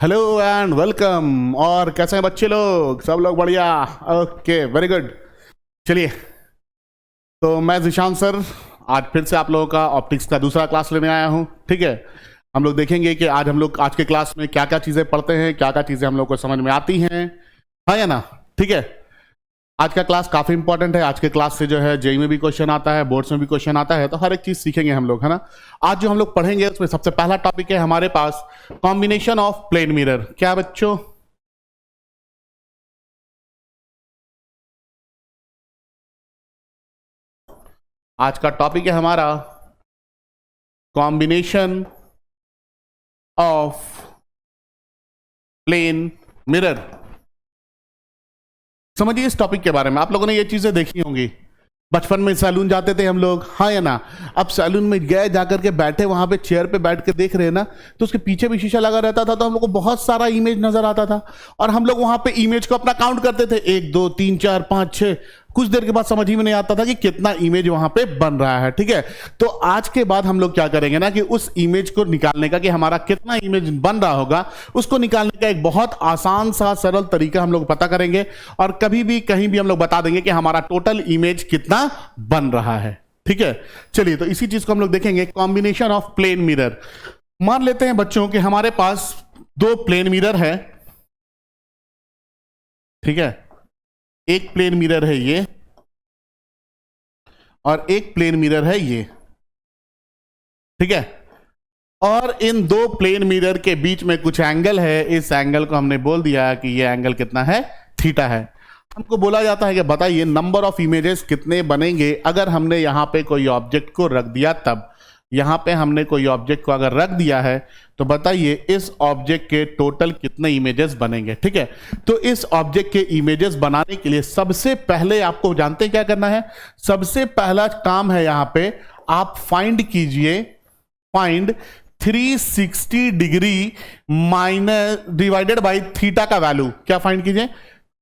Hello and welcome. और कैसे हैं बच्चे लोग? सब लोग बढ़िया? Okay, very good. चलिए, तो मैं जिशान सर आज फिर से आप लोगों का ऑप्टिक्स का दूसरा क्लास लेने आया हूँ। ठीक है, हम लोग देखेंगे कि आज हम लोग आज के क्लास में क्या क्या चीज़ें पढ़ते हैं, क्या क्या चीज़ें हम लोग को समझ में आती हैं, हाँ या ना? ठीक है, आज का क्लास काफ़ी इंपॉर्टेंट है। आज के क्लास से जो है जेई में भी क्वेश्चन आता है, बोर्ड्स में भी क्वेश्चन आता है, तो हर एक चीज़ सीखेंगे हम लोग, है ना। आज जो हम लोग पढ़ेंगे उसमें सबसे पहला टॉपिक है हमारे पास कॉम्बिनेशन ऑफ प्लेन मिरर। क्या बच्चों? आज का टॉपिक है हमारा कॉम्बिनेशन ऑफ प्लेन मिरर। समझिए इस टॉपिक के बारे में। आप लोगों ने ये चीजें देखी होंगी, बचपन में सैलून जाते थे हम लोग, हाँ या ना। अब सैलून में गए, जाकर के बैठे, वहां पे चेयर पे बैठ के देख रहे हैं ना, तो उसके पीछे भी शीशा लगा रहता था, तो हम लोग को बहुत सारा इमेज नजर आता था और हम लोग वहां पे इमेज को अपना काउंट करते थे, 1 2 3 4 5 6। कुछ देर के बाद समझ ही में नहीं आता था कि कितना इमेज वहां पे बन रहा है। ठीक है, तो आज के बाद हम लोग क्या करेंगे ना कि उस इमेज को निकालने का, कि हमारा कितना इमेज बन रहा होगा, उसको निकालने का एक बहुत आसान सा सरल तरीका हम लोग पता करेंगे और कभी भी कहीं भी हम लोग बता देंगे कि हमारा टोटल इमेज कितना बन रहा है। ठीक है, चलिए, तो इसी चीज को हम लोग देखेंगे, कॉम्बिनेशन ऑफ प्लेन मिरर। मान लेते हैं बच्चों कि हमारे पास 2 प्लेन मिरर है। ठीक है, एक प्लेन मिरर है ये और एक प्लेन मिरर है ये। ठीक है, और इन 2 प्लेन मिरर के बीच में कुछ एंगल है। इस एंगल को हमने बोल दिया कि ये एंगल कितना है, थीटा है। हमको बोला जाता है कि बताइए नंबर ऑफ इमेजेस कितने बनेंगे अगर हमने यहां पे कोई ऑब्जेक्ट को रख दिया। तब यहां पे हमने कोई ऑब्जेक्ट को अगर रख दिया है तो बताइए इस ऑब्जेक्ट के टोटल कितने इमेजेस बनेंगे। ठीक है, तो इस ऑब्जेक्ट के इमेजेस बनाने के लिए सबसे पहले आपको जानते हैं क्या करना है। सबसे पहला काम है यहां पे आप फाइंड कीजिए, find 360 degree minus divided by theta का वैल्यू। क्या फाइंड कीजिए?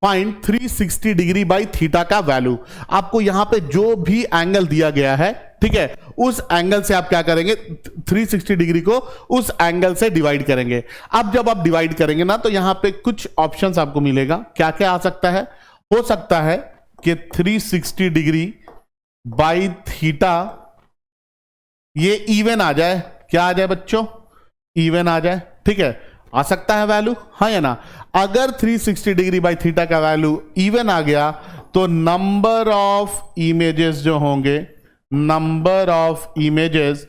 फाइंड 360 डिग्री बाई थीटा का वैल्यू। आपको यहां पे जो भी एंगल दिया गया है, ठीक है, उस एंगल से आप क्या करेंगे, 360 डिग्री को उस एंगल से डिवाइड करेंगे। अब जब आप डिवाइड करेंगे ना, तो यहां पे कुछ ऑप्शंस आपको मिलेगा। क्या क्या आ सकता है? हो सकता है कि 360 डिग्री बाई थीटा ये इवन आ जाए। क्या आ जाए बच्चों? इवन आ जाए। ठीक है, आ सकता है वैल्यू, हाँ या ना। अगर 360 डिग्री बाई थीटा का वैल्यू इवन आ गया तो नंबर ऑफ इमेजेस जो होंगे, नंबर ऑफ इमेजेस,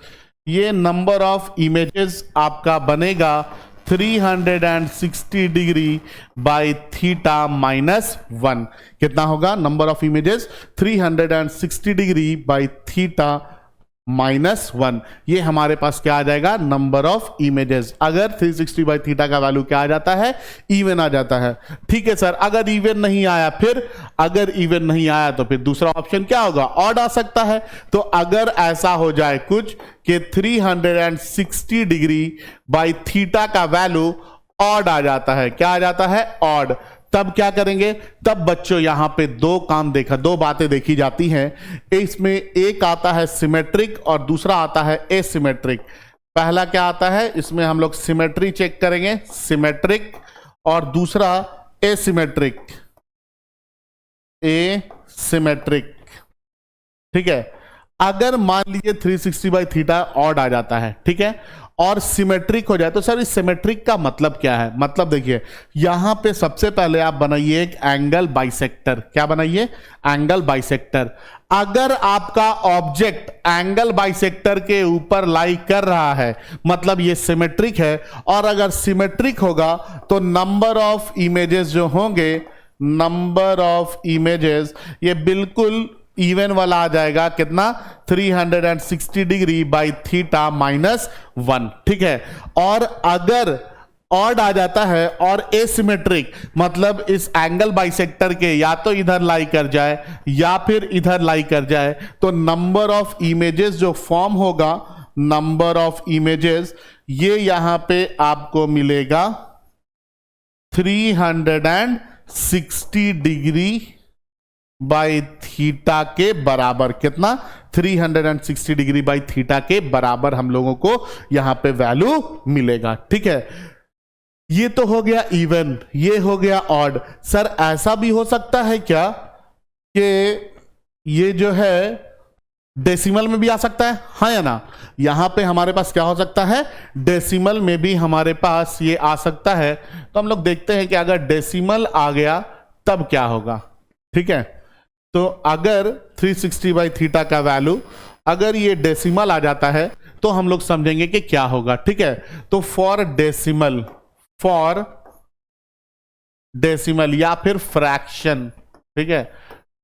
ये नंबर ऑफ इमेजेस आपका बनेगा 360 डिग्री बाई थीटा माइनस 1। कितना होगा number of images? 360 degree by theta minus 1। ये हमारे पास क्या आ जाएगा, नंबर ऑफ इमेजेस। अगर 360 बाई थीटा का वैल्यू क्या आ जाता है, इवन आ जाता है। ठीक है सर, अगर इवन नहीं आया फिर? अगर इवन नहीं आया तो फिर दूसरा ऑप्शन क्या होगा, ऑड आ सकता है। तो अगर ऐसा हो जाए कुछ कि 360 डिग्री बाई थीटा का वैल्यू ऑड आ जाता है, क्या आ जाता है, ऑड, तब क्या करेंगे? तब बच्चों यहां पे दो बातें देखी जाती हैं। इसमें एक आता है सिमेट्रिक और दूसरा आता है एसिमेट्रिक। पहला क्या आता है, इसमें हम लोग सिमेट्री चेक करेंगे, सिमेट्रिक, और दूसरा एसिमेट्रिक, एसिमेट्रिक। ठीक है, अगर मान लीजिए 360 बाई थीटा ऑड आ जाता है, ठीक है, और सिमेट्रिक हो जाए, तो सर इस सिमेट्रिक का मतलब क्या है? मतलब देखिए, यहां पे सबसे पहले आप बनाइए एक एंगल बाइसेक्टर। क्या बनाइए? Angle bisector. अगर आपका ऑब्जेक्ट एंगल बाइसेक्टर के ऊपर लाई कर रहा है, मतलब ये सिमेट्रिक है, और अगर सिमेट्रिक होगा तो नंबर ऑफ इमेजेस जो होंगे, नंबर ऑफ इमेजेस ये बिल्कुल इवन वाला आ जाएगा। कितना? 360 डिग्री बाई थीटा माइनस 1। ठीक है, और अगर ऑड आ जाता है और एसिमेट्रिक, मतलब इस एंगल बाइसेक्टर के या तो इधर लाई कर जाए या फिर इधर लाई कर जाए, तो नंबर ऑफ इमेजेस जो फॉर्म होगा, नंबर ऑफ इमेजेस, ये यहां पे आपको मिलेगा 360 डिग्री बाई थीटा के बराबर। कितना? 360 डिग्री बाई थीटा के बराबर हम लोगों को यहां पे वैल्यू मिलेगा। ठीक है, ये तो हो गया इवन, ये हो गया ऑड। सर ऐसा भी हो सकता है क्या कि ये जो है डेसिमल में भी आ सकता है, हाँ या ना? यहां पे हमारे पास क्या हो सकता है, डेसिमल में भी हमारे पास ये आ सकता है। तो हम लोग देखते हैं कि अगर डेसिमल आ गया तब क्या होगा। ठीक है, तो अगर 360/θ का वैल्यू अगर ये डेसिमल आ जाता है तो हम लोग समझेंगे कि क्या होगा। ठीक है, तो फॉर डेसिमल या फिर फ्रैक्शन, ठीक है,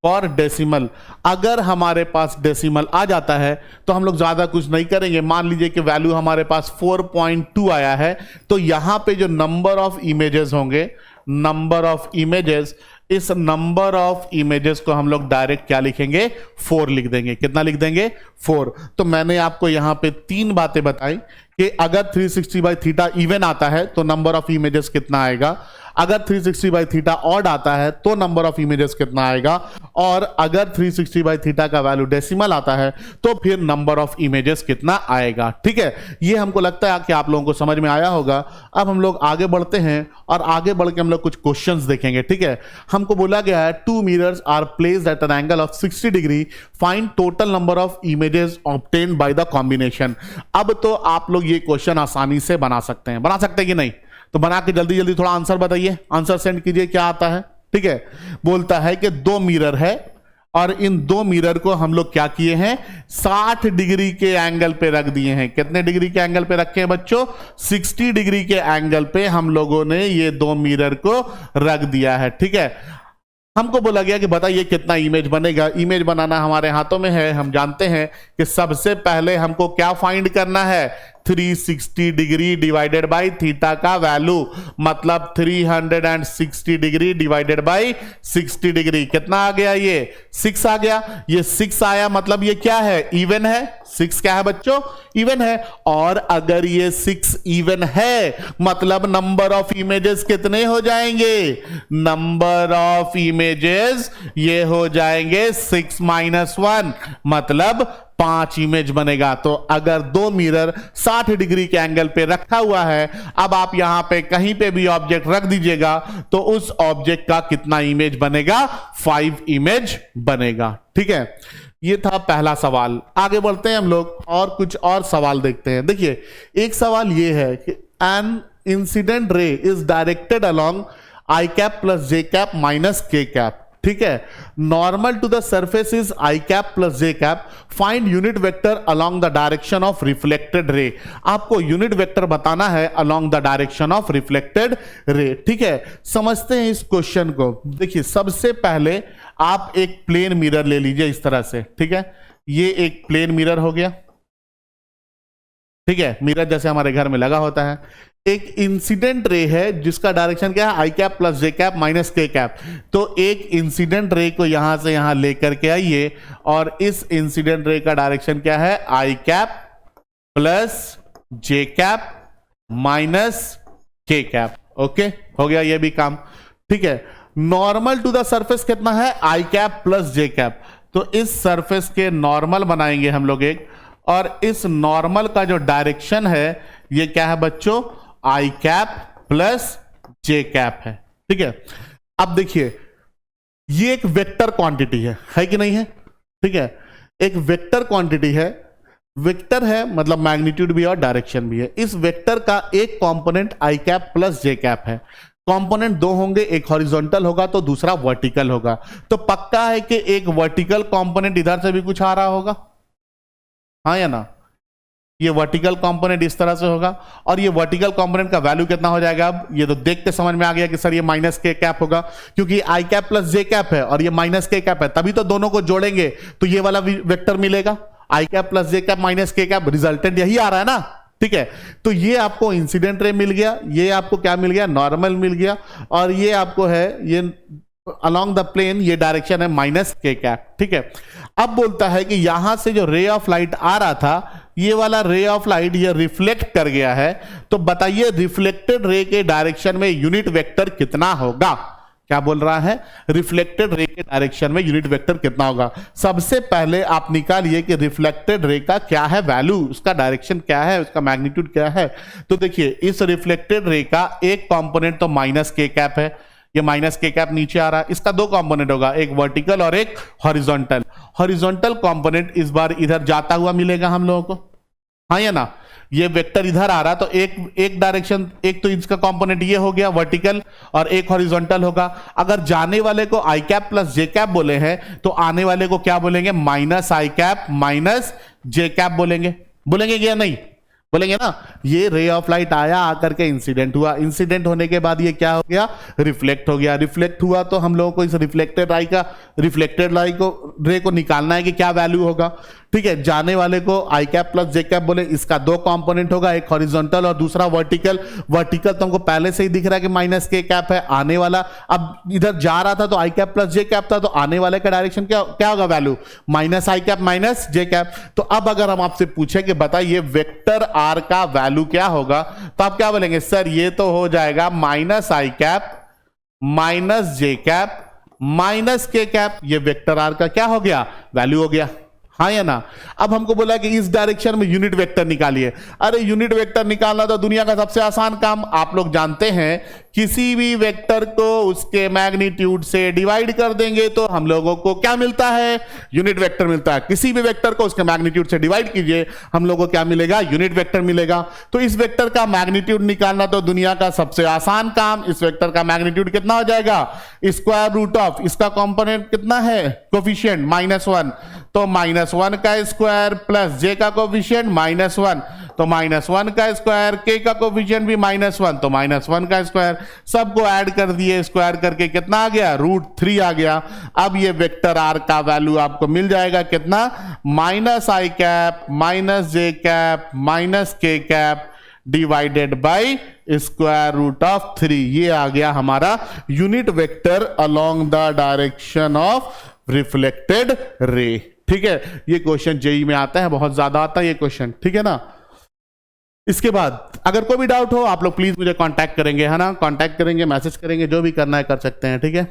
फॉर डेसिमल अगर हमारे पास डेसिमल आ जाता है तो हम लोग ज्यादा कुछ नहीं करेंगे। मान लीजिए कि वैल्यू हमारे पास 4.2 आया है, तो यहां पे जो नंबर ऑफ इमेजेस होंगे, नंबर ऑफ इमेजेस, इस नंबर ऑफ इमेजेस को हम लोग डायरेक्ट क्या लिखेंगे, 4 लिख देंगे। कितना लिख देंगे, 4। तो मैंने आपको यहां पे 3 बातें बताई कि अगर 360/θ इवन आता है तो नंबर ऑफ इमेजेस कितना आएगा, अगर 360/θ ऑड आता है तो नंबर ऑफ इमेजेस कितना आएगा, और अगर 360/θ का वैल्यू डेसिमल आता है तो फिर नंबर ऑफ इमेजेस कितना आएगा। ठीक है, ये हमको लगता है कि आप लोगों को समझ में आया होगा। अब हम लोग आगे बढ़ते हैं और आगे बढ़ के हम लोग कुछ क्वेश्चंस देखेंगे। ठीक है, हमको बोला गया है 2 mirrors are placed at an angle of 60 degree, find total number of images obtained by the combination. अब तो आप लोग ये क्वेश्चन आसानी से बना सकते हैं कि नहीं? तो बना के जल्दी जल्दी थोड़ा आंसर बताइए, आंसर सेंड कीजिए, क्या आता है। ठीक है, बोलता है कि 2 मिरर है और इन 2 मिरर को हम लोग क्या किए हैं, 60 डिग्री के एंगल पे रख दिए हैं। कितने डिग्री के एंगल पे रखे हैं बच्चों, 60 डिग्री के एंगल पे हम लोगों ने ये 2 मिरर को रख दिया है। ठीक है, हमको बोला गया कि बताइए कितना इमेज बनेगा। इमेज बनाना हमारे हाथों में है। हम जानते हैं कि सबसे पहले हमको क्या फाइंड करना है, 360 डिग्री डिवाइडेड बाय थीटा का वैल्यू, मतलब 360 डिग्री डिवाइडेड बाय 60 डिग्री। कितना आ गया, ये 6 आ गया। ये 6 आया मतलब ये क्या है, इवन है। 6 क्या है बच्चों, इवन है। और अगर ये 6 इवन है मतलब नंबर ऑफ इमेजेस कितने हो जाएंगे, नंबर ऑफ इमेजेस ये हो जाएंगे 6 - 1, मतलब 5 इमेज बनेगा। तो अगर 2 मिरर 60 डिग्री के एंगल पे रखा हुआ है, अब आप यहां पे कहीं पे भी ऑब्जेक्ट रख दीजिएगा तो उस ऑब्जेक्ट का कितना इमेज बनेगा, 5 इमेज बनेगा। ठीक है, ये था पहला सवाल। आगे बढ़ते हैं हम लोग और कुछ और सवाल देखते हैं। देखिए, एक सवाल ये है कि an incident ray is directed along i cap plus j cap minus k cap. ठीक है, normal to the surface is i cap plus j cap, find unit vector along the direction of reflected ray. आपको unit vector बताना है along the direction of reflected ray. ठीक है, समझते हैं इस क्वेश्चन को। देखिए, सबसे पहले आप एक प्लेन मिरर ले लीजिए इस तरह से। ठीक है, ये एक प्लेन मिरर हो गया। ठीक है, मिरर जैसे हमारे घर में लगा होता है। एक इंसिडेंट रे है जिसका डायरेक्शन क्या है, आई cap plus j cap minus k cap. तो एक इंसिडेंट रे को यहां से यहां लेकर के आइए और इस इंसिडेंट रे का डायरेक्शन क्या है, आई cap plus j cap minus k cap. Okay, हो गया ये भी काम। ठीक है, नॉर्मल टू द सरफेस कितना है, आई कैप प्लस जे कैप। तो इस सरफेस के नॉर्मल बनाएंगे हम लोग एक, और इस नॉर्मल का जो डायरेक्शन है ये क्या है बच्चों, आई कैप प्लस जे कैप है। ठीक है, अब देखिए ये एक वेक्टर क्वांटिटी है कि नहीं है। ठीक है, एक वेक्टर क्वांटिटी है। वेक्टर है मतलब मैग्नीट्यूड भी और डायरेक्शन भी है। इस वेक्टर का एक component I cap plus j cap है। कंपोनेंट 2 होंगे, एक हॉरिजॉन्टल होगा तो दूसरा वर्टिकल होगा। तो पक्का है कि एक वर्टिकल कंपोनेंट इधर से भी कुछ आ रहा होगा, हाँ या ना। ये वर्टिकल कंपोनेंट इस तरह से होगा और ये वर्टिकल कंपोनेंट का वैल्यू कितना हो जाएगा। अब ये तो देख के समझ में आ गया कि सर ये माइनस के कैप होगा, क्योंकि आई कैप प्लस जे कैप है और ये माइनस के कैप है, तभी तो दोनों को जोड़ेंगे तो ये वाला वेक्टर मिलेगा। आई cap plus j cap minus k cap, resultant यही आ रहा है ना। ठीक है, तो ये आपको इंसिडेंट रे मिल गया, ये आपको क्या मिल गया, नॉर्मल मिल गया, और ये आपको है ये अलोंग द प्लेन, ये डायरेक्शन है माइनस के कैप। ठीक है, अब बोलता है कि यहां से जो रे ऑफ लाइट आ रहा था, ये वाला रे ऑफ लाइट ये रिफ्लेक्ट कर गया है। तो बताइए रिफ्लेक्टेड रे के डायरेक्शन में यूनिट वेक्टर कितना होगा, क्या बोल रहा है, रिफ्लेक्टेड रे के डायरेक्शन में यूनिट वेक्टर कितना होगा। सबसे पहले आप निकालिए कि रिफ्लेक्टेड रे का क्या है वैल्यू, उसका डायरेक्शन क्या है, उसका मैग्नीट्यूड क्या है। तो देखिए इस रिफ्लेक्टेड रे का एक कंपोनेंट तो माइनस के कैप है, ये माइनस के कैप नीचे आ रहा है। इसका दो कंपोनेंट होगा, एक वर्टिकल और एक हॉरिजॉन्टल। हॉरिजॉन्टल कंपोनेंट इस बार इधर जाता हुआ मिलेगा हम लोगों को, हाँ या ना। ये वेक्टर इधर आ रहा तो एक डायरेक्शन, एक तो इसका कंपोनेंट ये हो गया वर्टिकल और एक हॉरिजॉन्टल होगा। अगर जाने वाले को आई कैप प्लस जे कैप बोले हैं तो आने वाले को क्या बोलेंगे, minus i cap minus j cap बोलेंगे। बोलेंगे या नहीं, बोलेंगे ना। ये रे ऑफ लाइट आया, आकर के इंसिडेंट हुआ, इंसिडेंट होने के बाद ये क्या हो गया, रिफ्लेक्ट हो गया। रिफ्लेक्ट हुआ तो हम लोगों को इस रिफ्लेक्टेड रे को निकालना है कि क्या वैल्यू होगा। ठीक है, जाने वाले को आई कैप प्लस जे कैप बोले, इसका दो कंपोनेंट होगा, एक हॉरिजॉन्टल और दूसरा वर्टिकल। वर्टिकल तो हमको पहले से ही दिख रहा है कि माइनस के कैप है। आने वाला अब इधर जा रहा था तो आई कैप प्लस जे कैप था, तो आने वाले का डायरेक्शन क्या होगा value, minus i cap minus j cap. तो अब अगर हम आपसे पूछे कि बताइए वेक्टर आर का वैल्यू क्या होगा, तो आप क्या बोलेंगे, सर ये तो हो जाएगा minus i cap minus j cap minus k cap. ये वेक्टर आर का क्या हो गया, वैल्यू हो गया, हाँ या ना। अब हमको बोला कि इस डायरेक्शन में यूनिट वेक्टर निकालिए। अरे यूनिट वेक्टर निकालना तो दुनिया का सबसे आसान काम। आप लोग जानते हैं किसी भी वेक्टर को उसके मैग्नीट्यूड से डिवाइड कर देंगे तो हम लोगों को क्या मिलता है, यूनिट वेक्टर मिलता है। किसी भी वेक्टर को उसके मैग्नीट्यूड से डिवाइड कीजिए, हम लोगों को क्या मिलेगा, यूनिट वेक्टर मिलेगा। तो इस वेक्टर का मैग्नीट्यूड निकालना तो दुनिया का सबसे आसान काम। इस वेक्टर का मैग्नीट्यूड कितना हो जाएगा, स्क्वायर रूट ऑफ इसका कंपोनेंट कितना है, कोफिशिएंट -1, तो -1 का स्क्वायर प्लस जे का कोफिशिएंट -1, तो -1 का स्क्वायर, के का कोफिशिएंट भी -1, तो -1 का स्क्वायर। सबको ऐड कर दिए, स्क्वायर करके कितना आ गया, √3 आ गया। अब ये वेक्टर आर का वैल्यू आपको मिल जाएगा कितना, minus i cap minus j cap minus k cap divided by square root of 3। ये आ गया हमारा unit vector along the direction of reflected ray. ठीक है, ये क्वेश्चन जेई में आता है, बहुत ज्यादा आता है ये क्वेश्चन, ठीक है ना। इसके बाद अगर कोई भी डाउट हो आप लोग प्लीज मुझे कांटेक्ट करेंगे, है ना, कांटेक्ट करेंगे, मैसेज करेंगे, जो भी करना है कर सकते हैं, ठीक है।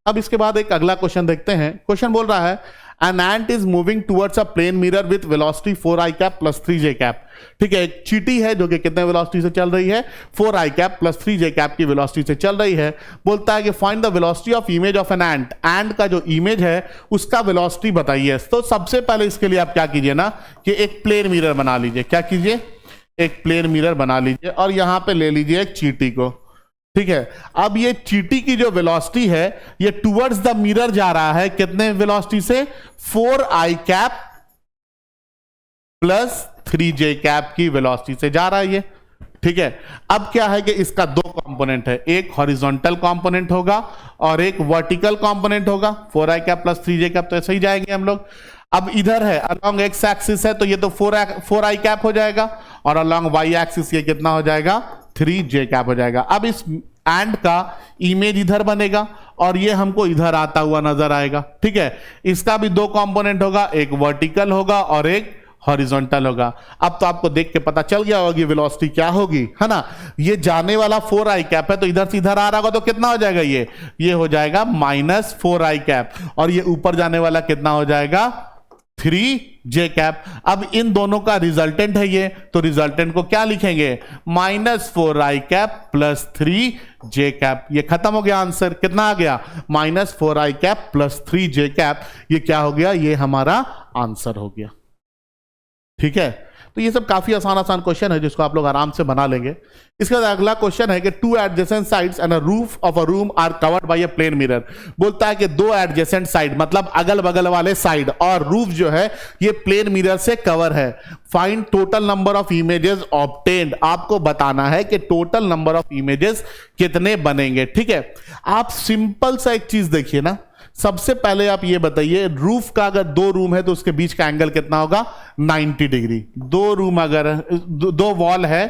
अब इसके बाद एक अगला क्वेश्चन देखते हैं। क्वेश्चन बोल रहा है an ant is moving towards a plane mirror with velocity 4i cap plus 3j cap। ठीक है, एक चींटी है जो कि कितने वेलोसिटी से चल रही है, 4i cap plus 3j cap की वेलोसिटी से चल रही है। बोलता है कि find the velocity of image of an ant. Ant का जो इमेज है उसका वेलोसिटी बताइए। तो सबसे पहले इसके लिए आप क्या कीजिए ना कि एक प्लेन मिरर बना लीजिए। क्या कीजिए, एक प्लेन मिरर बना लीजिए और यहां पे ले लीजिए एक चींटी को। ठीक है, अब ये चींटी की जो वेलोसिटी है ये टुवर्ड्स द मिरर जा रहा है, कितने वेलोसिटी से, 4i cap plus 3j cap की वेलोसिटी से जा रहा है ये। ठीक है, अब क्या है कि इसका दो कंपोनेंट है, एक हॉरिजॉन्टल कंपोनेंट होगा और एक वर्टिकल कंपोनेंट होगा। 4i cap plus 3j cap, तो ऐसे ही जाएंगे हम लोग। अब इधर है अलोंग एक्स एक्सिस है तो ये तो 4i कैप हो जाएगा और अलोंग वाई एक्सिस ये कितना हो जाएगा, 3j कैप हो जाएगा। अब इस एंड का इमेज इधर बनेगा और ये हमको इधर आता हुआ नजर आएगा। ठीक है, इसका भी दो कंपोनेंट होगा, एक वर्टिकल होगा और एक हॉरिजॉन्टल होगा। अब तो आपको देख के पता चल गया होगी वेलोसिटी क्या होगी, है ना। ये जाने वाला 4i कैप है तो इधर से इधर आ रहा होगा तो कितना हो जाएगा, ये हो जाएगा -4i कैप और ये ऊपर जाने वाला कितना हो जाएगा, 3j कैप। अब इन दोनों का रिजल्टेंट है ये, तो रिजल्टेंट को क्या लिखेंगे, -4i cap plus 3j cap. ये खत्म हो गया आंसर, कितना आ गया, -4i cap plus 3j cap. ये क्या हो गया, ये हमारा आंसर हो गया। ठीक है, तो ये सब काफी आसान क्वेश्चन है जिसको आप लोग आराम से बना लेंगे। इसके बाद अगला क्वेश्चन है कि 2 adjacent sides and a roof of a room are covered by a plane mirror. बोलता है कि 2 एडजेसेंट साइड मतलब अगल बगल वाले साइड और रूफ जो है ये प्लेन मिरर से कवर है। Find total number of images obtained. आपको बताना है कि टोटल नंबर ऑफ इमेजेस कितने बनेंगे। ठीक है, आप सिंपल सा एक चीज देखिए ना, सबसे पहले आप ये बताइए रूफ का अगर 2 रूम है तो उसके बीच का एंगल कितना होगा, 90 डिग्री। 2 रूम अगर 2 वॉल है,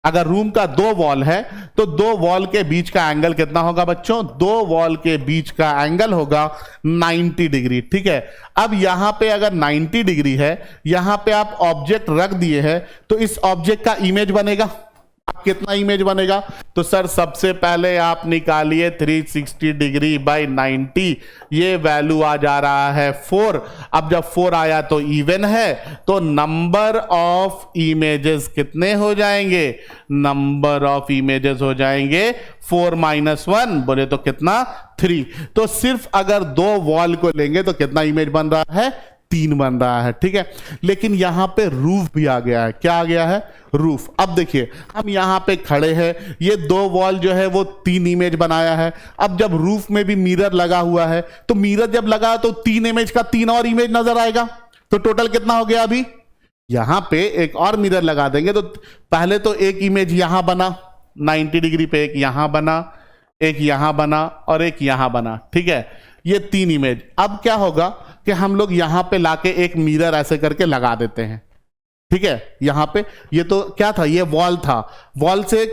अगर रूम का 2 वॉल है तो 2 वॉल के बीच का एंगल कितना होगा बच्चों, 2 वॉल के बीच का एंगल होगा 90 डिग्री। ठीक है, अब यहां पे अगर 90 डिग्री है, यहां पे आप ऑब्जेक्ट रख दिए हैं तो इस ऑब्जेक्ट का इमेज बनेगा। अब कितना इमेज बनेगा? तो सर सबसे पहले आप निकालिए 360 डिग्री बाई 90, ये वैल्यू आ जा रहा है 4। अब जब 4 आया तो इवन है, तो नंबर ऑफ इमेजेस कितने हो जाएंगे? नंबर ऑफ इमेजेस हो जाएंगे 4 - 1, बोले तो कितना? 3। तो सिर्फ अगर 2 वॉल को लेंगे तो कितना इमेज बन रहा है? 3 बन रहा है, ठीक है। लेकिन यहां पे रूफ भी आ गया है। क्या आ गया है? रूफ। अब देखिए हम यहां पे खड़े हैं, ये 2 वॉल जो है वो 3 इमेज बनाया है। अब जब रूफ में भी मिरर लगा हुआ है, तो मिरर जब लगा तो 3 इमेज का 3 और इमेज नजर आएगा। तो टोटल कितना हो गया? अभी यहां पे एक और मिरर लगा देंगे तो पहले तो एक इमेज यहां बना 90 डिग्री पे, एक यहां बना, एक यहां बना और एक यहां बना, ठीक है। ये 3 इमेज। अब क्या होगा कि हम लोग यहां पे लाके एक मिरर ऐसे करके लगा देते हैं, ठीक है। यहां पे ये तो क्या था? ये वॉल था। वॉल से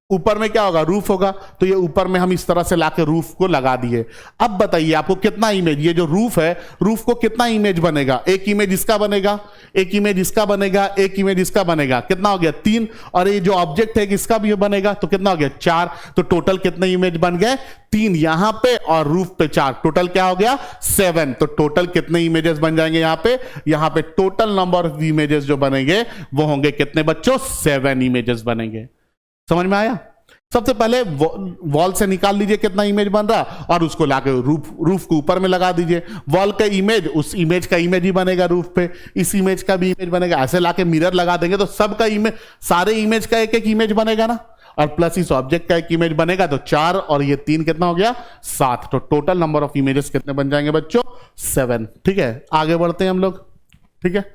ऊपर में क्या होगा? रूफ होगा। तो ये ऊपर में हम इस तरह से लाके रूफ को लगा दिए। अब बताइए आपको कितना इमेज, ये जो रूफ है, रूफ को कितना इमेज बनेगा? एक इमेज इसका बनेगा, एक इमेज इसका बनेगा, एक इमेज इसका बनेगा। कितना हो गया? 3। और ये जो ऑब्जेक्ट है इसका भी बनेगा, तो कितना हो गया? 4। तो टोटल कितने इमेज बन गए? 3 यहां पे और रूफ पे 4। टोटल क्या हो गया? 7। तो टोटल कितने इमेजेस बन जाएंगे यहां पे? यहां पे टोटल नंबर ऑफ इमेजेस जो बनेंगे वो होंगे कितने बच्चों? 7 इमेजेस बनेंगे। समझ में आया? सबसे पहले वॉल से निकाल लीजिए कितना इमेज बन रहा, और उसको लाके रूफ के ऊपर में लगा दीजिए। वॉल का इमेज, उस इमेज का इमेज ही बनेगा रूफ पे, इस इमेज का भी इमेज बनेगा। ऐसे लाके मिरर लगा देंगे तो सबका इमेज, सारे इमेज का एक एक इमेज बनेगा ना, और प्लस इस ऑब्जेक्ट का एक इमेज बनेगा। तो 4 और ये 3 कितना हो गया? 7। तो टोटल नंबर ऑफ इमेजेस कितने बन जाएंगे बच्चों? 7, ठीक है। आगे बढ़ते हैं हम लोग, ठीक है।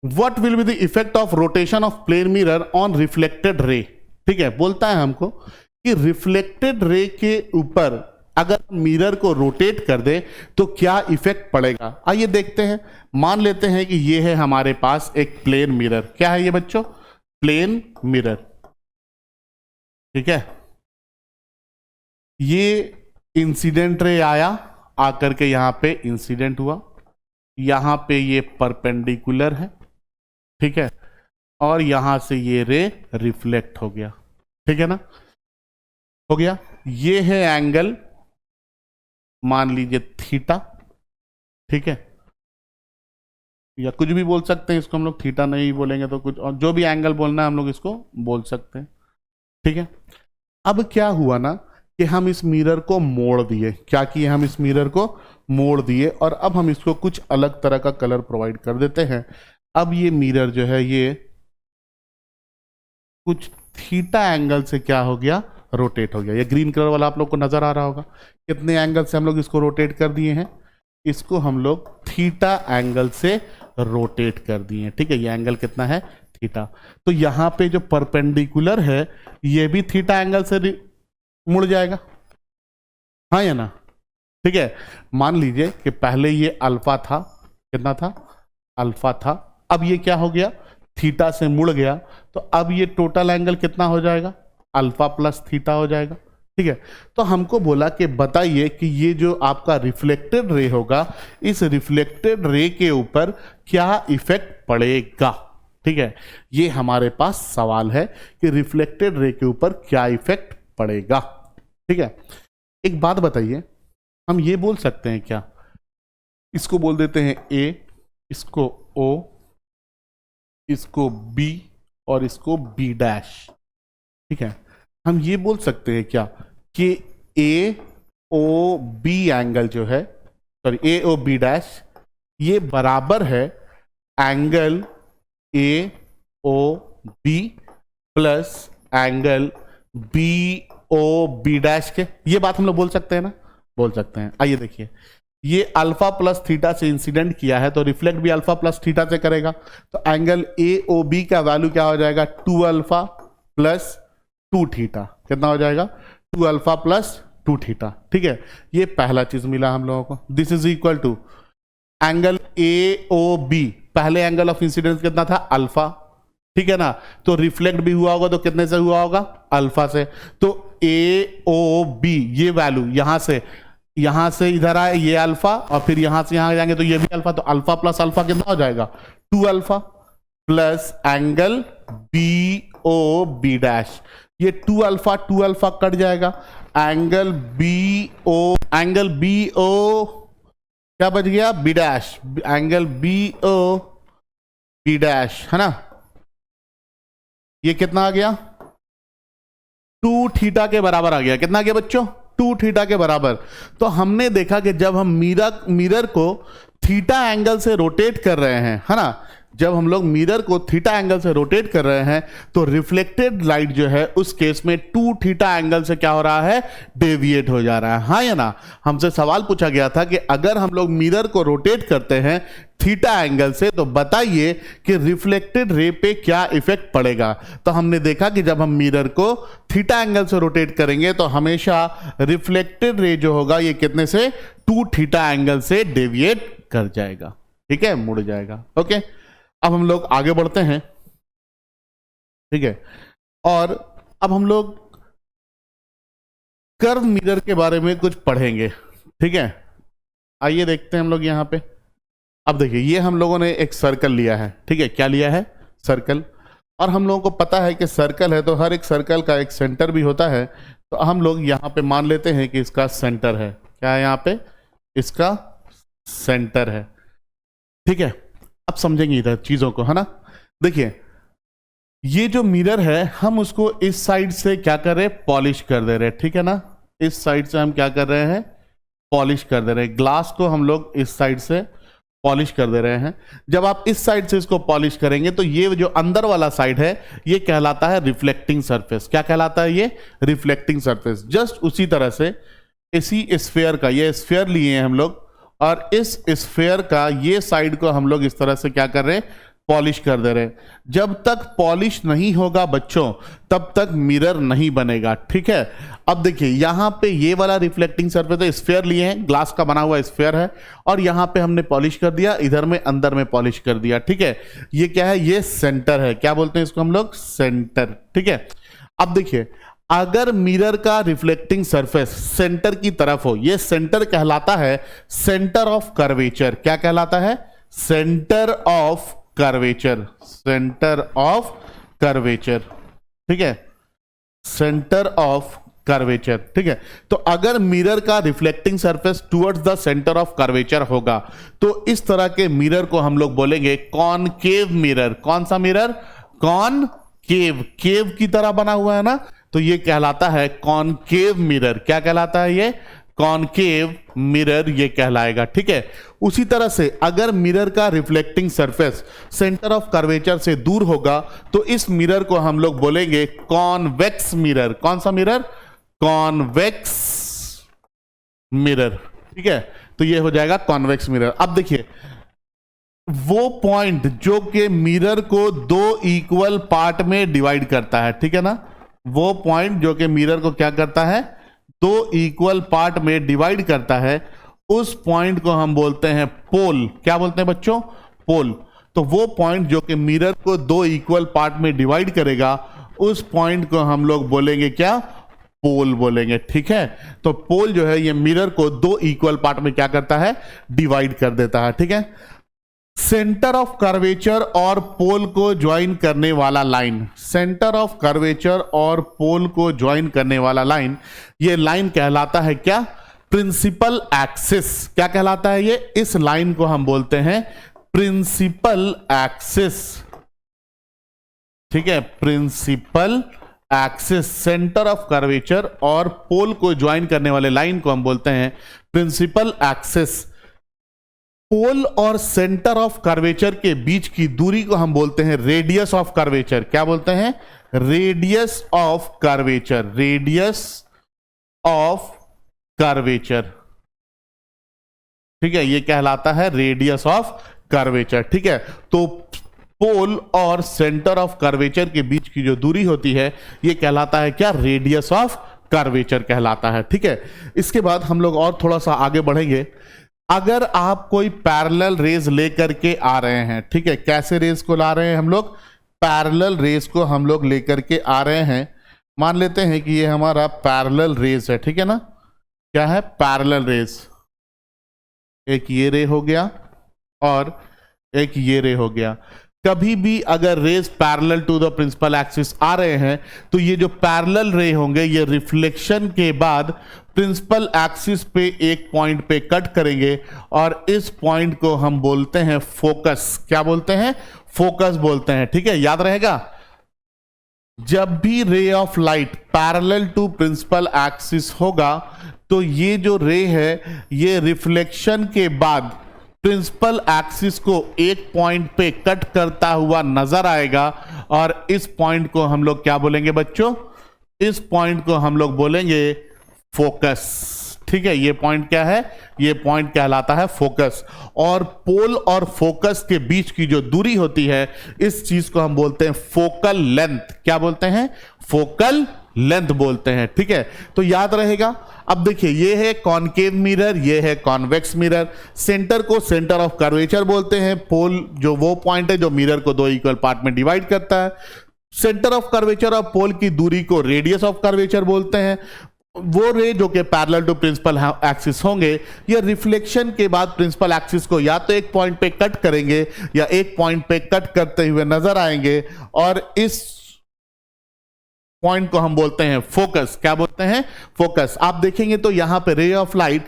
What will be the effect of rotation of plane mirror on reflected ray? ठीक है, बोलता है हमको कि रिफ्लेक्टेड रे के ऊपर अगर मिरर को रोटेट कर दे तो क्या इफेक्ट पड़ेगा। आइए देखते हैं। मान लेते हैं कि ये है हमारे पास एक प्लेन मिरर। क्या है ये बच्चों? प्लेन मिरर, ठीक है। ये इंसिडेंट रे आया, आकर के यहां पे इंसिडेंट हुआ, यहां पे ये परपेंडिकुलर है, ठीक है, और यहां से ये रे रिफ्लेक्ट हो गया, ठीक है ना, हो गया। ये है एंगल, मान लीजिए थीटा, ठीक है, या कुछ भी बोल सकते हैं इसको हम लोग, थीटा नहीं बोलेंगे तो कुछ और, जो भी एंगल बोलना है हम लोग इसको बोल सकते हैं, ठीक है। अब क्या हुआ ना कि हम इस मिरर को मोड़ दिए। क्या किए? हम इस मिरर को मोड़ दिए, और अब हम इसको कुछ अलग तरह का कलर प्रोवाइड कर देते हैं। अब ये मिरर जो है ये कुछ थीटा एंगल से क्या हो गया? रोटेट हो गया। ये ग्रीन कलर वाला आप लोग को नजर आ रहा होगा। कितने एंगल से हम लोग इसको रोटेट कर दिए हैं? इसको हम लोग थीटा एंगल से रोटेट कर दिए हैं, ठीक है। ये एंगल कितना है? थीटा। तो यहां पे जो परपेंडिकुलर है ये भी थीटा एंगल से मुड़ जाएगा, हाँ या ना? ठीक है। मान लीजिए कि पहले ये अल्फा था, कितना था? अल्फा था। अब ये क्या हो गया? थीटा से मुड़ गया। तो अब ये टोटल एंगल कितना हो जाएगा? अल्फा प्लस थीटा हो जाएगा, ठीक है। तो हमको बोला कि बताइए कि ये जो आपका रिफ्लेक्टेड रे होगा, इस रिफ्लेक्टेड रे के ऊपर क्या इफेक्ट पड़ेगा, ठीक है। ये हमारे पास सवाल है कि रिफ्लेक्टेड रे के ऊपर क्या इफेक्ट पड़ेगा, ठीक है। एक बात बताइए, हम ये बोल सकते हैं क्या? इसको बोल देते हैं ए, इसको ओ, इसको बी और इसको बी डैश, ठीक है। हम ये बोल सकते हैं क्या कि ए ओ बी एंगल जो है, sorry A O B dash, ये बराबर है angle A O B plus angle B O B dash के। ये बात हम लोग बोल सकते हैं ना? बोल सकते हैं। आइए देखिए, ये अल्फा प्लस थीटा से इंसिडेंट किया है तो रिफ्लेक्ट भी अल्फा प्लस थीटा से करेगा। तो एंगल ए ओ बी का वैल्यू क्या हो जाएगा? 2 अल्फा प्लस 2 थीटा। कितना हो जाएगा? 2 अल्फा प्लस 2 थीटा, ठीक है। ये पहला चीज मिला हम लोगों को। This is equal to angle A O B, पहले एंगल ऑफ इंसिडेंस कितना था? अल्फा, ठीक है ना। तो रिफ्लेक्ट भी हुआ होगा तो कितने से हुआ होगा? अल्फा से। तो ए ओ बी ये वैल्यू यहां से इधर आए, ये अल्फा, और फिर यहां से यहां जाएंगे तो ये भी अल्फा। तो अल्फा प्लस अल्फा कितना हो जाएगा? 2 alpha plus angle B O B dash, ये 2 अल्फा कट जाएगा, एंगल बी ओ क्या बच गया, B dash, angle B O B dash, है ना। ये कितना आ गया, 2 थीटा के बराबर आ गया। कितना आ गया बच्चों, 2 थीटा के बराबर। तो हमने देखा कि जब हम मिरर को थीटा एंगल से रोटेट कर रहे हैं, है ना, जब हम लोग मिरर को थीटा एंगल से रोटेट कर रहे हैं तो रिफ्लेक्टेड लाइट जो है उस केस में 2 थीटा एंगल से क्या हो रहा है, डेविएट हो जा रहा है, हाँ या ना। हमसे सवाल पूछा गया था कि अगर हम लोग मिरर को रोटेट करते हैं थीटा एंगल से तो बताइए कि रिफ्लेक्टेड रे पे क्या इफेक्ट पड़ेगा। तो हमने देखा कि जब हम मिरर को थीटा एंगल से रोटेट करेंगे तो हमेशा रिफ्लेक्टेड रे जो होगा ये कितने से, 2 थीटा एंगल से डेविएट कर जाएगा, ठीक है, मुड़ जाएगा। ओके, अब हम लोग आगे बढ़ते हैं, ठीक है, और अब हम लोग कर्व मिरर के बारे में कुछ पढ़ेंगे, ठीक है। आइए देखते हैं हम लोग यहां पे। अब देखिए ये हम लोगों ने एक सर्कल लिया है, ठीक है, क्या लिया है, सर्कल, और हम लोगों को पता है कि सर्कल है तो हर एक सर्कल का एक सेंटर भी होता है। तो हम लोग यहां पे मान लेते हैं कि इसका सेंटर है, क्या है यहां पे, इसका सेंटर है, ठीक है। अब समझेंगे इधर चीजों को, है ना। देखिए ये जो मिरर है हम उसको इस साइड से क्या कर रहे हैं, पॉलिश कर दे रहे हैं, ठीक है ना। इस साइड से हम क्या कर रहे हैं, पॉलिश कर दे रहे हैं। ग्लास को हम लोग इस साइड से पॉलिश कर दे रहे हैं। जब आप इस साइड से इसको पॉलिश करेंगे तो ये जो अंदर वाला साइड है ये कहलाता है रिफ्लेक्टिंग सरफेस। क्या कहलाता है ये, रिफ्लेक्टिंग सरफेस। जस्ट उसी तरह से इसी स्फीयर का, ये स्फीयर लिए हैं हम लोग, और इस स्फीयर का ये साइड को हम लोग इस तरह से क्या कर रहे हैं, पॉलिश कर दे रहे हैं। जब तक पॉलिश नहीं होगा बच्चों तब तक मिरर नहीं बनेगा, ठीक है। अब देखिए यहां पे ये वाला रिफ्लेक्टिंग सरफेस है, स्फीयर लिए हैं, ग्लास का बना हुआ स्फीयर है, और यहां पे हमने पॉलिश कर दिया, इधर में अंदर में पॉलिश कर दिया, ठीक है। ये क्या है, ये सेंटर है, क्या बोलते हैं इसको हम लोग, सेंटर, ठीक है। अब देखिए अगर मिरर का रिफ्लेक्टिंग सरफेस सेंटर की तरफ हो, ये सेंटर कहलाता है सेंटर ऑफ कर्वेचर। क्या कहलाता है, centre of curvature, centre of curvature, ठीक है, सेंटर ऑफ कर्वेचर, ठीक है। तो अगर मिरर का reflecting surface towards the centre of curvature होगा तो इस तरह के मिरर को हम लोग बोलेंगे कॉनकेव मिरर। कौन सा मिरर, कॉनकेव, केव की तरह बना हुआ है ना, तो ये कहलाता है कॉनकेव मिरर। क्या कहलाता है ये, कॉनकेव मिरर ये कहलाएगा, ठीक है। उसी तरह से अगर मिरर का reflecting surface centre of curvature से दूर होगा तो इस मिरर को हम लोग बोलेंगे कॉन्वेक्स मिरर। कौन सा मिरर, कॉन्वेक्स मिरर, ठीक है। तो ये हो जाएगा कॉन्वेक्स मिरर। अब देखिए वो पॉइंट जो कि मिरर को 2 इक्वल पार्ट में डिवाइड करता है, ठीक है ना, वो पॉइंट जो कि मिरर को क्या करता है, 2 इक्वल पार्ट में डिवाइड करता है, उस पॉइंट को हम बोलते हैं पोल। क्या बोलते हैं बच्चों, पोल। तो वो पॉइंट जो कि मिरर को 2 इक्वल पार्ट में डिवाइड करेगा उस पॉइंट को हम लोग बोलेंगे क्या, पोल बोलेंगे, ठीक है। तो पोल जो है ये मिरर को 2 इक्वल पार्ट में क्या करता है, डिवाइड कर देता है, ठीक है। सेंटर ऑफ कर्वेचर और पोल को ज्वाइन करने वाला लाइन, सेंटर ऑफ कर्वेचर और पोल को ज्वाइन करने वाला लाइन, ये लाइन कहलाता है क्या, प्रिंसिपल एक्सिस। क्या कहलाता है ये, इस लाइन को हम बोलते हैं प्रिंसिपल एक्सिस, ठीक है, principal axis. Centre of curvature और पोल को ज्वाइन करने वाले लाइन को हम बोलते हैं प्रिंसिपल एक्सिस। पोल और सेंटर ऑफ कर्वेचर के बीच की दूरी को हम बोलते हैं रेडियस ऑफ कर्वेचर। क्या बोलते हैं, radius of curvature, radius of curvature, ठीक है, ये कहलाता है रेडियस ऑफ कर्वेचर, ठीक है। तो पोल और सेंटर ऑफ कर्वेचर के बीच की जो दूरी होती है ये कहलाता है क्या, रेडियस ऑफ कर्वेचर कहलाता है, ठीक है। इसके बाद हम लोग और थोड़ा सा आगे बढ़ेंगे। अगर आप कोई पैरेलल रेज लेकर के आ रहे हैं, ठीक है, कैसे रेज को ला रहे हैं हम लोग, पैरेलल रेज को हम लोग लेकर के आ रहे हैं। मान लेते हैं कि ये हमारा पैरेलल रेज है, ठीक है ना, क्या है, पैरेलल रेज। एक ये रे हो गया और एक ये रे हो गया। कभी भी अगर rays parallel to the principal axis आ रहे हैं तो ये जो पैरेलल रे होंगे ये रिफ्लेक्शन के बाद प्रिंसिपल एक्सिस पे एक पॉइंट पे कट करेंगे और इस पॉइंट को हम बोलते हैं फोकस। क्या बोलते हैं? फोकस बोलते हैं। ठीक है, याद रहेगा। जब भी ray of light parallel to principal axis होगा तो ये जो रे है ये रिफ्लेक्शन के बाद प्रिंसिपल एक्सिस को एक पॉइंट पे कट करता हुआ नजर आएगा और इस पॉइंट को हम लोग क्या बोलेंगे बच्चों? इस पॉइंट को हम लोग बोलेंगे फोकस। ठीक है, ये पॉइंट क्या है? ये पॉइंट कहलाता है फोकस। और पोल और फोकस के बीच की जो दूरी होती है इस चीज को हम बोलते हैं फोकल लेंथ। क्या बोलते हैं? फोकल लेंथ बोलते हैं। ठीक है, तो याद रहेगा। अब देखिए, ये है कॉनकेव मिरर, ये है कॉन्वेक्स मिरर। सेंटर को सेंटर ऑफ कर्वेचर बोलते हैं। पोल जो वो पॉइंट है जो मिरर को दो इक्वल पार्ट में डिवाइड करता है। सेंटर ऑफ कर्वेचर और पोल की दूरी को रेडियस ऑफ कर्वेचर बोलते हैं। वो रे जो कि पैरेलल टू प्रिंसिपल एक्सिस होंगे ये रिफ्लेक्शन के बाद प्रिंसिपल एक्सिस को या तो एक पॉइंट पे कट करेंगे या एक पॉइंट पे कट करते हुए नजर आएंगे और इस पॉइंट को हम बोलते हैं फोकस। क्या बोलते हैं? फोकस। आप देखेंगे तो यहां पे रे ऑफ लाइट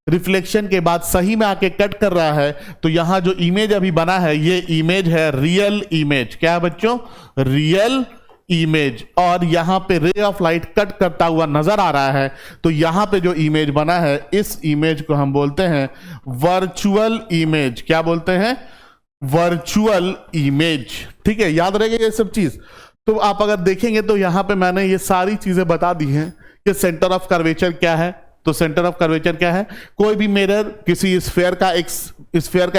रिफ्लेक्शन के बाद सही में आके कट कर रहा है तो यहां जो इमेज अभी बना है ये इमेज है रियल इमेज। क्या है बच्चों? Real image. और यहां पे रे ऑफ लाइट कट करता हुआ नजर आ रहा है तो यहां पे जो इमेज बना है इस इमेज को हम बोलते हैं वर्चुअल इमेज। क्या बोलते हैं? Virtual image. ठीक है, याद रहेगा ये सब चीज। तो आप अगर देखेंगे तो यहां पे मैंने ये सारी चीजें बता दी हैं कि सेंटर ऑफ कर्वेचर क्या है। तो सेंटर ऑफ कर्वेचर क्या है? कोई भी मिरर किसी स्फीयर का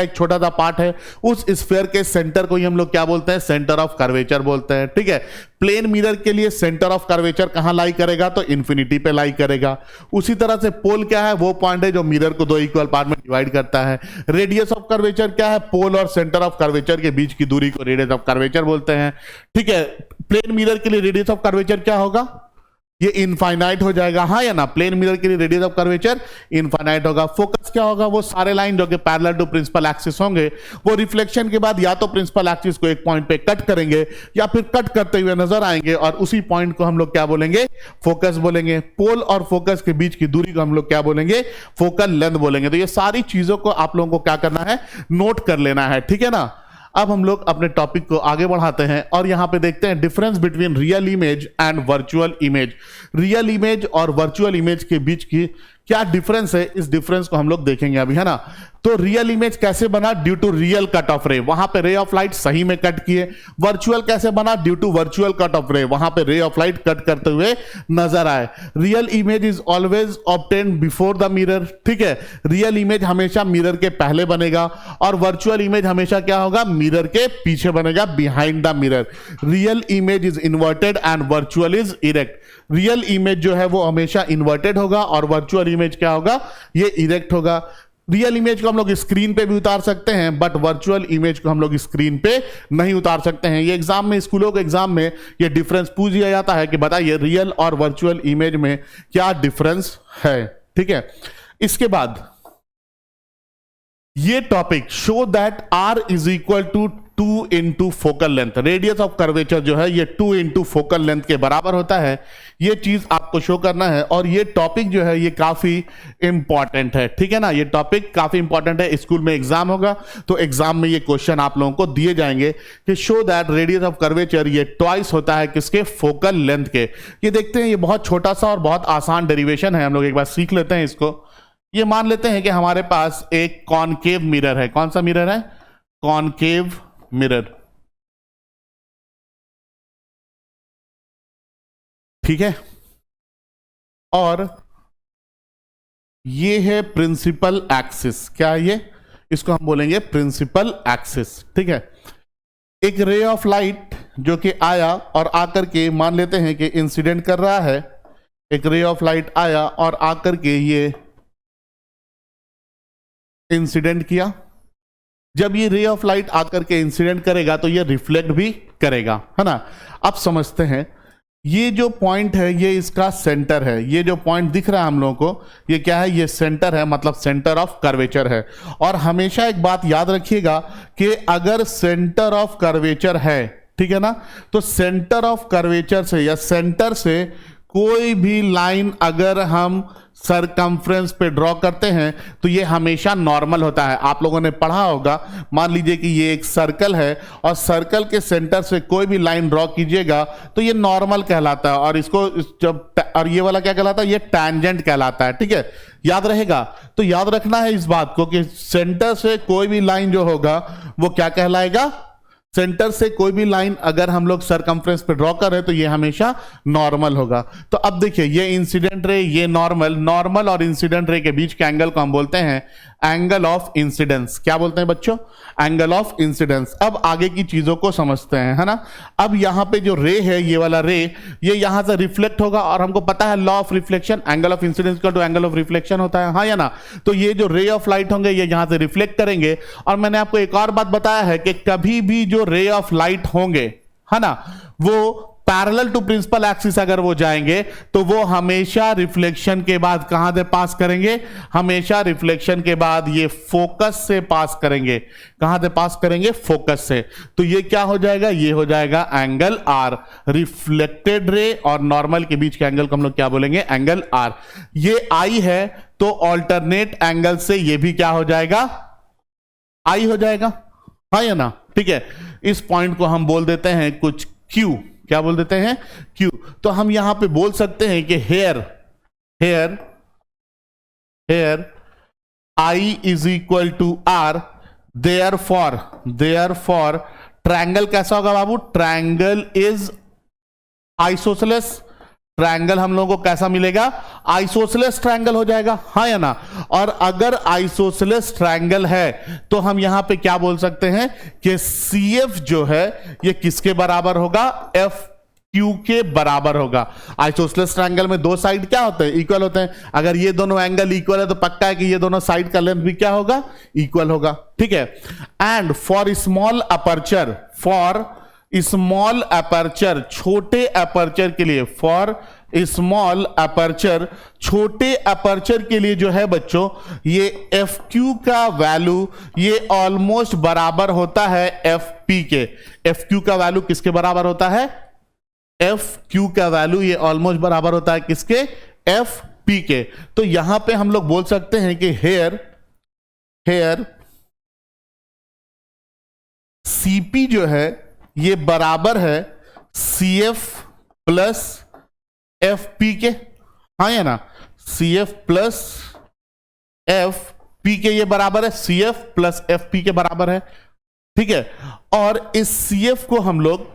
एक छोटा सा पार्ट है, उस स्फीयर के सेंटर को ही हम लोग क्या बोलते हैं? सेंटर ऑफ कर्वेचर बोलते हैं। ठीक है, प्लेन मिरर के लिए सेंटर ऑफ कर्वेचर कहां लाई करेगा? तो इंफिनिटी पे लाई करेगा। उसी तरह से पोल क्या है? वो पॉइंट है जो मिरर को दो इक्वल पार्ट में डिवाइड करता है। रेडियस ऑफ कर्वेचर क्या है? पोल और सेंटर ऑफ कर्वेचर के बीच की दूरी को रेडियस ऑफ कर्वेचर बोलते हैं। ठीक है, प्लेन मिरर के लिए रेडियस ऑफ कर्वेचर क्या होगा? ये इनफाइनाइट हो जाएगा, हाँ या ना? प्लेन मिरर के लिए रेडियस ऑफ कर्वेचर इनफाइनाइट होगा। फोकस क्या होगा? वो सारे लाइन जो कि पैरेलल टू प्रिंसिपल एक्सिस होंगे वो रिफ्लेक्शन के बाद या तो प्रिंसिपल एक्सिस को एक पॉइंट पे कट करेंगे या फिर कट करते हुए नजर आएंगे और उसी पॉइंट को हम लोग क्या बोलेंगे? फोकस बोलेंगे। पोल और फोकस के बीच की दूरी को हम लोग क्या बोलेंगे? फोकल लेंथ बोलेंगे। तो ये सारी चीजों को आप लोगों को क्या करना है? नोट कर लेना है। ठीक है ना? अब हम लोग अपने टॉपिक को आगे बढ़ाते हैं और यहां पे देखते हैं difference between real image and virtual image. Real image और वर्चुअल इमेज के बीच की क्या डिफरेंस है, इस डिफरेंस को हम लोग देखेंगे अभी, है ना? तो रियल इमेज कैसे बना? Due to real cut off ray, वहां पे रे ऑफ लाइट सही में कट किए। वर्चुअल कैसे बना? Due to virtual cut off ray, वहां पे रे ऑफ लाइट कट करते हुए नजर आए। Real image is always obtain before the mirror. ठीक है, रियल इमेज हमेशा मिरर के पहले बनेगा और वर्चुअल इमेज हमेशा क्या होगा? मिरर के पीछे बनेगा, behind the mirror. Real image is inverted and virtual is erect. Real image जो है वो हमेशा इन्वर्टेड होगा और वर्चुअल इमेज क्या होगा? ये इरेक्ट होगा। रियल इमेज को हम लोग स्क्रीन पे भी उतार सकते हैं बट वर्चुअल इमेज को हम लोग स्क्रीन पे नहीं उतार सकते हैं। ये एग्जाम में, स्कूलों के एग्जाम में ये डिफरेंस पूछ दिया जाता है कि बताइए रियल और वर्चुअल इमेज में क्या डिफरेंस है। ठीक है, इसके बाद ये topic show that R is equal to 2 into focal length. Radius of curvature जो है ये 2 इंटू फोकल लेंथ के बराबर होता है। ये चीज आपको शो करना है और ये टॉपिक जो है ये काफी इंपॉर्टेंट है। ठीक है ना? ये टॉपिक काफी इंपॉर्टेंट है। स्कूल में एग्जाम होगा तो एग्जाम में ये क्वेश्चन आप लोगों को दिए जाएंगे कि show that radius of curvature ये ट्वाइस होता है किसके? फोकल लेंथ के। ये देखते हैं, ये बहुत छोटा सा और बहुत आसान डेरिवेशन है, हम लोग एक बार सीख लेते हैं इसको। ये मान लेते हैं कि हमारे पास एक कॉनकेव मिरर है। कौन सा मिरर है? Concave mirror. ठीक है, और ये है प्रिंसिपल एक्सिस। क्या है ये? इसको हम बोलेंगे प्रिंसिपल एक्सिस। ठीक है, एक रे ऑफ लाइट जो कि आया और आकर के मान लेते हैं कि इंसिडेंट कर रहा है। एक रे ऑफ लाइट आया और आकर के ये इंसिडेंट किया। जब ये रे ऑफ लाइट आकर के इंसिडेंट करेगा तो ये रिफ्लेक्ट भी करेगा, है ना? अब समझते हैं ये जो पॉइंट है ये इसका सेंटर है, ये जो पॉइंट दिख रहा है हम लोगों को ये क्या है, ये सेंटर है, मतलब सेंटर ऑफ कर्वेचर है। और हमेशा एक बात याद रखिएगा कि अगर सेंटर ऑफ कर्वेचर है, ठीक है ना, तो सेंटर ऑफ कर्वेचर से या सेंटर से कोई भी लाइन अगर हम सरकमफ्रेंस पे ड्रॉ करते हैं तो ये हमेशा नॉर्मल होता है। आप लोगों ने पढ़ा होगा, मान लीजिए कि ये एक सर्कल है और सर्कल के सेंटर से कोई भी लाइन ड्रॉ कीजिएगा तो ये नॉर्मल कहलाता है, और इसको और ये वाला क्या कहलाता है, ये टैंजेंट कहलाता है। ठीक है, याद रहेगा। तो याद रखना है इस बात को कि सेंटर से कोई भी लाइन जो होगा वो क्या कहलाएगा, सेंटर से कोई भी लाइन अगर हम लोग सरकमफ्रेंस पे ड्रॉ कर रहे हैं तो ये हमेशा नॉर्मल होगा। तो अब देखिए ये इंसिडेंट रे, ये नॉर्मल और इंसिडेंट रे के बीच के एंगल को हम बोलते हैं एंगल ऑफ इंसिडेंस। क्या बोलते हैं बच्चों, एंगल ऑफ इंसिडेंस। अब आगे की चीजों को समझते हैं, है ना। अब यहां पे जो रे है, ये वाला रे, ये यहां से रिफ्लेक्ट होगा और हमको पता है law of reflection, angle of incidence का टू एंगल ऑफ रिफ्लेक्शन होता है, हाँ या ना। तो ये जो रे ऑफ लाइट होंगे ये यहां से रिफ्लेक्ट करेंगे। और मैंने आपको एक और बात बताया है कि कभी भी जो रे ऑफ लाइट होंगे, है ना, वो पैरेलल टू प्रिंसिपल एक्सिस अगर वो जाएंगे तो वो हमेशा रिफ्लेक्शन के बाद कहां से पास करेंगे, हमेशा रिफ्लेक्शन के बाद ये फोकस से पास करेंगे। कहां से पास करेंगे, फोकस से। तो ये क्या हो जाएगा, ये हो जाएगा एंगल आर। रिफ्लेक्टेड रे और नॉर्मल के बीच के एंगल को हम लोग क्या बोलेंगे, एंगल आर। ये आई है तो ऑल्टरनेट एंगल से ये भी क्या हो जाएगा, आई हो जाएगा, हाँ या ना। ठीक है, इस पॉइंट को हम बोल देते हैं कुछ क्यू। क्या बोल देते हैं, क्यू। तो हम यहां पे बोल सकते हैं कि here i is equal to R, therefore triangle कैसा होगा बाबू, ट्रायंगल इज आइसोसेलेस। ट्रायंगल हम लोगों को कैसा मिलेगा, आइसोसेलेस ट्रायंगल हो जाएगा, हाँ या ना। और अगर आइसोसेलेस ट्रायंगल है तो हम यहां पे क्या बोल सकते हैं कि CF जो है ये किसके बराबर होगा, FQ के बराबर होगा। आइसोसेलेस ट्रायंगल में दो साइड क्या होते हैं, इक्वल होते हैं। अगर ये दोनों एंगल इक्वल है तो पक्का है कि ये दोनों साइड का लेंथ भी क्या होगा, इक्वल होगा। ठीक है। एंड फॉर स्मॉल अपर्चर, छोटे अपर्चर के लिए, फॉर स्मॉल अपर्चर, छोटे अपर्चर के लिए जो है बच्चों, ये FQ का वैल्यू ये ऑलमोस्ट बराबर होता है FP के। FQ का वैल्यू किसके बराबर होता है, FQ का वैल्यू ये ऑलमोस्ट बराबर होता है किसके, FP के। तो यहां पे हम लोग बोल सकते हैं कि हेयर CP जो है ये बराबर है CF प्लस FP के, हाँ या ना। CF प्लस FP के ये बराबर है, CF प्लस FP के बराबर है। ठीक है। और इस CF को हम लोग,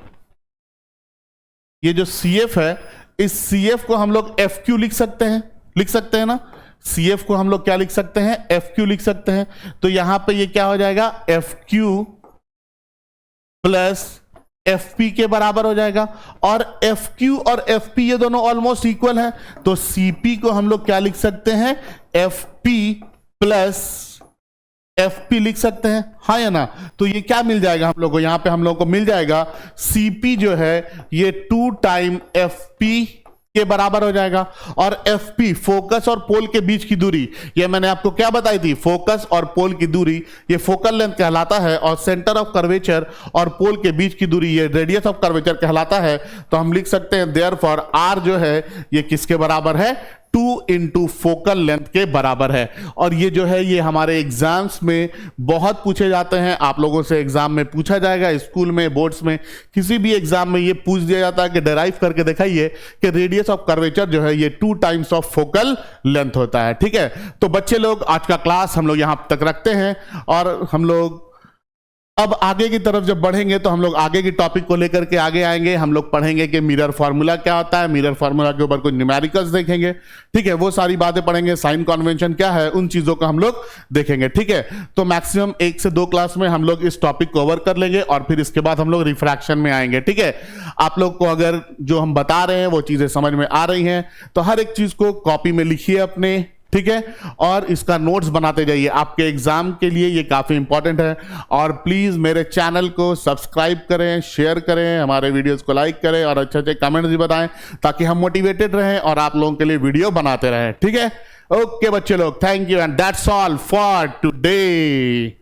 ये जो CF है, इस CF को हम लोग FQ लिख सकते हैं ना। CF को हम लोग क्या लिख सकते हैं, FQ लिख सकते हैं। तो यहां पे ये क्या हो जाएगा, FQ प्लस FP के बराबर हो जाएगा। और FQ और FP ये दोनों ऑलमोस्ट इक्वल हैं, तो CP को हम लोग क्या लिख सकते हैं, FP प्लस FP लिख सकते हैं, हाँ या ना। तो ये क्या मिल जाएगा हम लोग को, यहां पे हम लोग को मिल जाएगा CP जो है ये 2 टाइम FP के बराबर हो जाएगा। और FP फोकस और पोल के बीच की दूरी, ये मैंने आपको क्या बताई थी, फोकस और पोल की दूरी ये फोकल लेंथ कहलाता है, और सेंटर ऑफ कर्वेचर और पोल के बीच की दूरी ये रेडियस ऑफ कर्वेचर कहलाता है। तो हम लिख सकते हैं देयरफॉर R जो है ये किसके बराबर है, 2 इंटू फोकल लेंथ के बराबर है। और ये जो है ये हमारे एग्जाम्स में बहुत पूछे जाते हैं, आप लोगों से एग्जाम में पूछा जाएगा, स्कूल में, बोर्ड्स में, किसी भी एग्जाम में ये पूछ दिया जाता है कि डिराइव करके दिखाइए कि रेडियस ऑफ कर्वेचर जो है ये 2 टाइम्स ऑफ फोकल लेंथ होता है। ठीक है। तो बच्चे लोग आज का क्लास हम लोग यहां तक रखते हैं, और हम लोग अब आगे की तरफ जब बढ़ेंगे तो हम लोग आगे की टॉपिक को लेकर के आगे आएंगे। हम लोग पढ़ेंगे कि मिरर फार्मूला क्या होता है, मिरर फार्मूला के ऊपर कुछ न्यूमेरिकल्स देखेंगे। ठीक है, वो सारी बातें पढ़ेंगे, साइन कन्वेंशन क्या है, उन चीजों को हम लोग देखेंगे। ठीक है। तो मैक्सिमम 1 से 2 क्लास में हम लोग इस टॉपिक को कवर कर लेंगे, और फिर इसके बाद हम लोग रिफ्रैक्शन में आएंगे। ठीक है। आप लोग को अगर जो हम बता रहे हैं वो चीजें समझ में आ रही हैं तो हर एक चीज को कॉपी में लिखिए अपने, ठीक है, और इसका नोट्स बनाते जाइए, आपके एग्जाम के लिए ये काफी इंपॉर्टेंट है। और प्लीज मेरे चैनल को सब्सक्राइब करें, शेयर करें, हमारे वीडियोस को लाइक करें और अच्छे अच्छे कमेंट्स भी बताएं ताकि हम मोटिवेटेड रहें और आप लोगों के लिए वीडियो बनाते रहें। ठीक है, ओके बच्चे लोग, thank you and that's all for today.